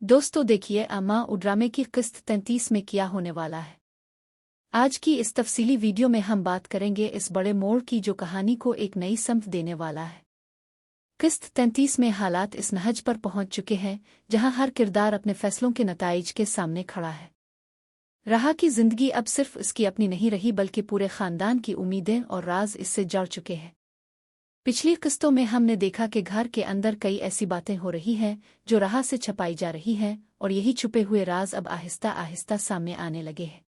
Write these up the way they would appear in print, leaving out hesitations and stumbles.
दोस्तों देखिए अम्मा ड्रामे की किस्त 33 में क्या होने वाला है। आज की इस तफसीली वीडियो में हम बात करेंगे इस बड़े मोड़ की जो कहानी को एक नई समत देने वाला है। किस्त 33 में हालात इस नहज पर पहुंच चुके हैं जहां हर किरदार अपने फैसलों के नताइज के सामने खड़ा है। राहा की जिंदगी अब सिर्फ इसकी अपनी नहीं रही बल्कि पूरे खानदान की उम्मीदें और राज इससे जड़ चुके हैं। पिछली किस्तों में हमने देखा कि घर के अंदर कई ऐसी बातें हो रही हैं जो राह से छपाई जा रही हैं और यही छुपे हुए राज अब आहिस्ता आहिस्ता सामने आने लगे हैं।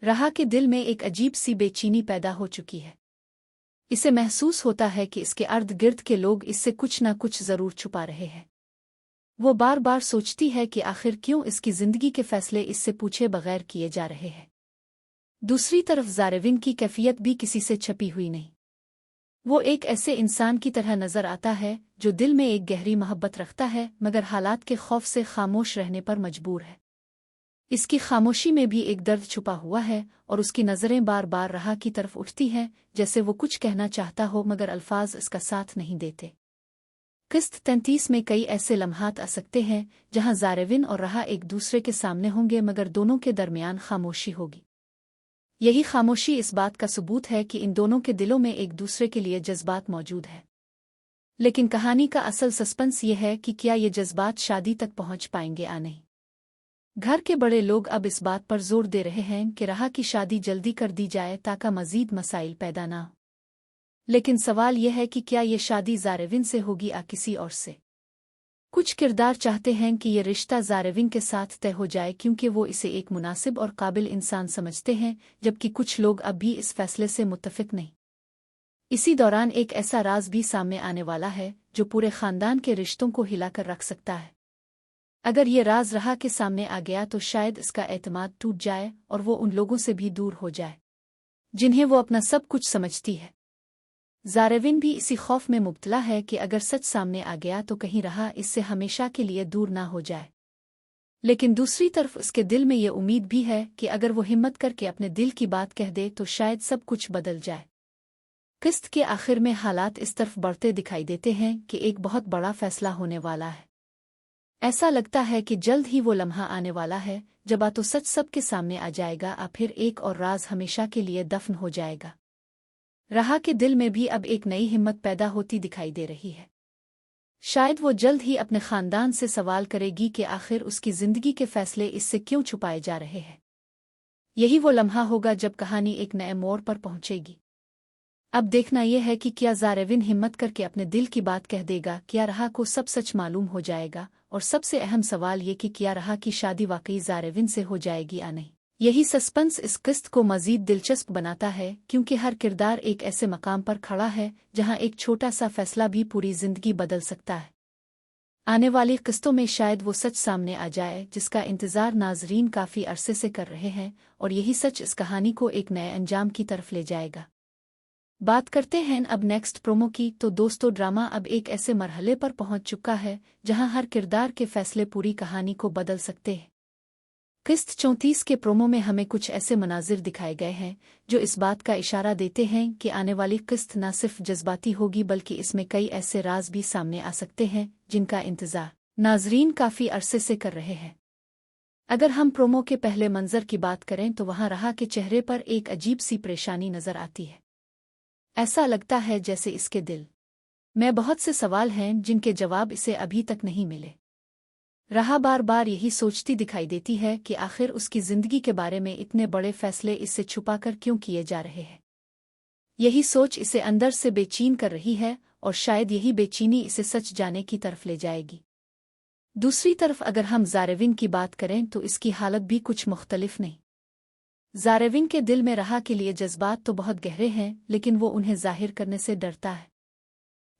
राह के दिल में एक अजीब सी बेचैनी पैदा हो चुकी है। इसे महसूस होता है कि इसके अर्द गिर्द के लोग इससे कुछ न कुछ जरूर छुपा रहे हैं। वो बार बार सोचती है कि आखिर क्यों इसकी जिंदगी के फैसले इससे पूछे बगैर किए जा रहे हैं। दूसरी तरफ ज़ारेविन की कैफियत भी किसी से छपी हुई नहीं। वो एक ऐसे इंसान की तरह नजर आता है जो दिल में एक गहरी मोहब्बत रखता है मगर हालात के खौफ से खामोश रहने पर मजबूर है। इसकी खामोशी में भी एक दर्द छुपा हुआ है और उसकी नज़रें बार बार राह की तरफ उठती हैं जैसे वो कुछ कहना चाहता हो मगर अल्फाज इसका साथ नहीं देते। किस्त 33 में कई ऐसे लम्हात आ सकते हैं जहां ज़ारेविन और राह एक दूसरे के सामने होंगे मगर दोनों के दरमियान खामोशी होगी। यही खामोशी इस बात का सबूत है कि इन दोनों के दिलों में एक दूसरे के लिए जज्बात मौजूद है। लेकिन कहानी का असल सस्पेंस ये है कि क्या ये जज्बात शादी तक पहुंच पाएंगे या नहीं। घर के बड़े लोग अब इस बात पर जोर दे रहे हैं कि राह की शादी जल्दी कर दी जाए ताकि मजीद मसाइल पैदा ना हो। लेकिन सवाल यह है कि क्या ये शादी ज़ारेविन से होगी या किसी और से। कुछ किरदार चाहते हैं कि ये रिश्ता ज़ारेविन के साथ तय हो जाए क्योंकि वो इसे एक मुनासिब और काबिल इंसान समझते हैं, जबकि कुछ लोग अब भी इस फैसले से मुत्तफिक नहीं। इसी दौरान एक ऐसा राज भी सामने आने वाला है जो पूरे खानदान के रिश्तों को हिलाकर रख सकता है। अगर ये राज राह के सामने आ गया तो शायद इसका एतमाद टूट जाए और वो उन लोगों से भी दूर हो जाए जिन्हें वो अपना सब कुछ समझती है। ज़ारेविन भी इसी खौफ में मुब्तला है कि अगर सच सामने आ गया तो कहीं राह इससे हमेशा के लिए दूर ना हो जाए। लेकिन दूसरी तरफ उसके दिल में ये उम्मीद भी है कि अगर वो हिम्मत करके अपने दिल की बात कह दे तो शायद सब कुछ बदल जाए। किस्त के आखिर में हालात इस तरफ बढ़ते दिखाई देते हैं कि एक बहुत बड़ा फैसला होने वाला है। ऐसा लगता है कि जल्द ही वो लम्हा आने वाला है जब तो सच सबके सामने आ जाएगा और फिर एक और राज हमेशा के लिए दफन हो जाएगा। राह के दिल में भी अब एक नई हिम्मत पैदा होती दिखाई दे रही है। शायद वो जल्द ही अपने खानदान से सवाल करेगी कि आखिर उसकी जिंदगी के फैसले इससे क्यों छुपाए जा रहे हैं। यही वो लम्हा होगा जब कहानी एक नए मोड़ पर पहुंचेगी। अब देखना यह है कि क्या ज़ारेविन हिम्मत करके अपने दिल की बात कह देगा, क्या राह को सब सच मालूम हो जाएगा, और सबसे अहम सवाल ये कि क्या राह की शादी वाकई ज़ारेविन से हो जाएगी या नहीं। यही सस्पेंस इस किस्त को मजीद दिलचस्प बनाता है क्योंकि हर किरदार एक ऐसे मकाम पर खड़ा है जहां एक छोटा सा फैसला भी पूरी जिंदगी बदल सकता है। आने वाली किस्तों में शायद वो सच सामने आ जाए जिसका इंतजार नाजरीन काफी अरसे से कर रहे हैं और यही सच इस कहानी को एक नए अंजाम की तरफ ले जाएगा। बात करते हैं अब नेक्स्ट प्रोमो की। तो दोस्तों ड्रामा अब एक ऐसे मरहले पर पहुंच चुका है जहां हर किरदार के फैसले पूरी कहानी को बदल सकते हैं। किस्त 34 के प्रोमो में हमें कुछ ऐसे मनाजिर दिखाए गए हैं जो इस बात का इशारा देते हैं कि आने वाली किस्त न सिर्फ जज्बाती होगी बल्कि इसमें कई ऐसे राज भी सामने आ सकते हैं जिनका इंतजार नाजरीन काफी अरसे से कर रहे हैं। अगर हम प्रोमो के पहले मंजर की बात करें तो वहां राह के चेहरे पर एक अजीब सी परेशानी नजर आती है। ऐसा लगता है जैसे इसके दिल में बहुत से सवाल हैं जिनके जवाब इसे अभी तक नहीं मिले। राह बार बार यही सोचती दिखाई देती है कि आखिर उसकी जिंदगी के बारे में इतने बड़े फैसले इससे छुपाकर क्यों किए जा रहे हैं। यही सोच इसे अंदर से बेचैन कर रही है और शायद यही बेचैनी इसे सच जाने की तरफ ले जाएगी। दूसरी तरफ अगर हम ज़ारेविन की बात करें तो इसकी हालत भी कुछ मुख्तलिफ नहीं। ज़ारेविन के दिल में राह के लिए जज्बात तो बहुत गहरे हैं लेकिन वो उन्हें जाहिर करने से डरता है।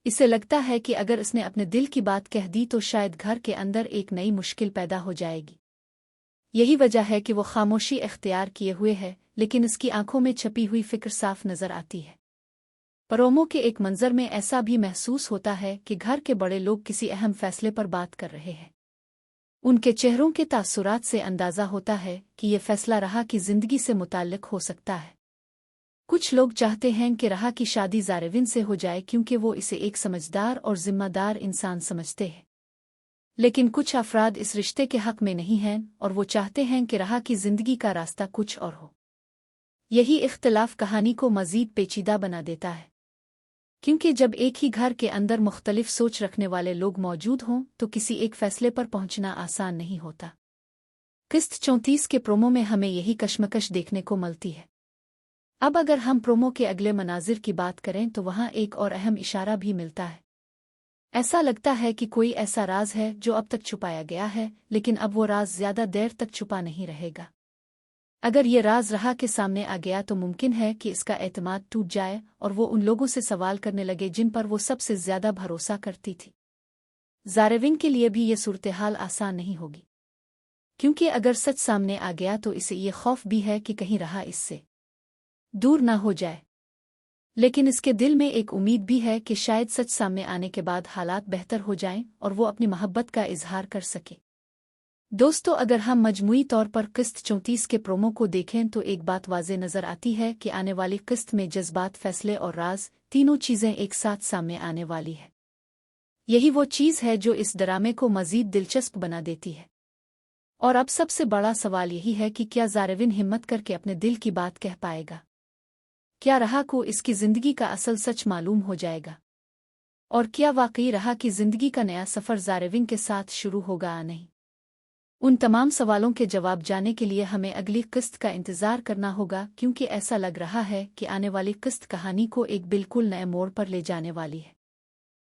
इसे लगता है कि अगर इसने अपने दिल की बात कह दी तो शायद घर के अंदर एक नई मुश्किल पैदा हो जाएगी। यही वजह है कि वो खामोशी इख्तियार किए हुए है लेकिन इसकी आंखों में छपी हुई फिक्र साफ नजर आती है। प्रोमो के एक मंजर में ऐसा भी महसूस होता है कि घर के बड़े लोग किसी अहम फैसले पर बात कर रहे हैं। उनके चेहरों के तासुरात से अंदाजा होता है कि ये फैसला राह की जिंदगी से मुताल्लिक हो सकता है। कुछ लोग चाहते हैं कि राह की शादी ज़ारेविन से हो जाए क्योंकि वो इसे एक समझदार और जिम्मेदार इंसान समझते हैं। लेकिन कुछ अफराद इस रिश्ते के हक में नहीं हैं और वो चाहते हैं कि राह की जिंदगी का रास्ता कुछ और हो। यही इख्तिलाफ कहानी को मज़ीद पेचीदा बना देता है, क्योंकि जब एक ही घर के अंदर मुख्तलिफ सोच रखने वाले लोग मौजूद हों तो किसी एक फैसले पर पहुंचना आसान नहीं होता। किस्त 34 के प्रोमो में हमें यही कशमकश देखने को मिलती है। अब अगर हम प्रोमो के अगले मनाजिर की बात करें तो वहाँ एक और अहम इशारा भी मिलता है। ऐसा लगता है कि कोई ऐसा राज है जो अब तक छुपाया गया है, लेकिन अब वो राज ज्यादा देर तक छुपा नहीं रहेगा। अगर ये राज राह के सामने आ गया तो मुमकिन है कि इसका एतमाद टूट जाए और वो उन लोगों से सवाल करने लगे जिन पर वो सबसे ज्यादा भरोसा करती थी। ज़ारेविन के लिए भी ये सूरत-ए-हाल आसान नहीं होगी, क्योंकि अगर सच सामने आ गया तो इसे ये खौफ भी है कि कहीं राह इससे दूर ना हो जाए। लेकिन इसके दिल में एक उम्मीद भी है कि शायद सच सामने आने के बाद हालात बेहतर हो जाएं और वो अपनी मोहब्बत का इजहार कर सके। दोस्तों, अगर हम मजमूई तौर पर किस्त 34 के प्रोमो को देखें तो एक बात वाज़े नज़र आती है कि आने वाली किस्त में जज्बात, फैसले और राज, तीनों चीज़ें एक साथ सामने आने वाली है। यही वो चीज़ है जो इस ड्रामे को मज़ीद दिलचस्प बना देती है। और अब सबसे बड़ा सवाल यही है कि क्या ज़ारेविन हिम्मत करके अपने दिल की बात कह पाएगा? क्या राह को इसकी जिंदगी का असल सच मालूम हो जाएगा? और क्या वाकई राह की जिंदगी का नया सफर ज़ारेविन के साथ शुरू होगा या नहीं? उन तमाम सवालों के जवाब जाने के लिए हमें अगली किस्त का इंतज़ार करना होगा, क्योंकि ऐसा लग रहा है कि आने वाली किस्त कहानी को एक बिल्कुल नए मोड़ पर ले जाने वाली है।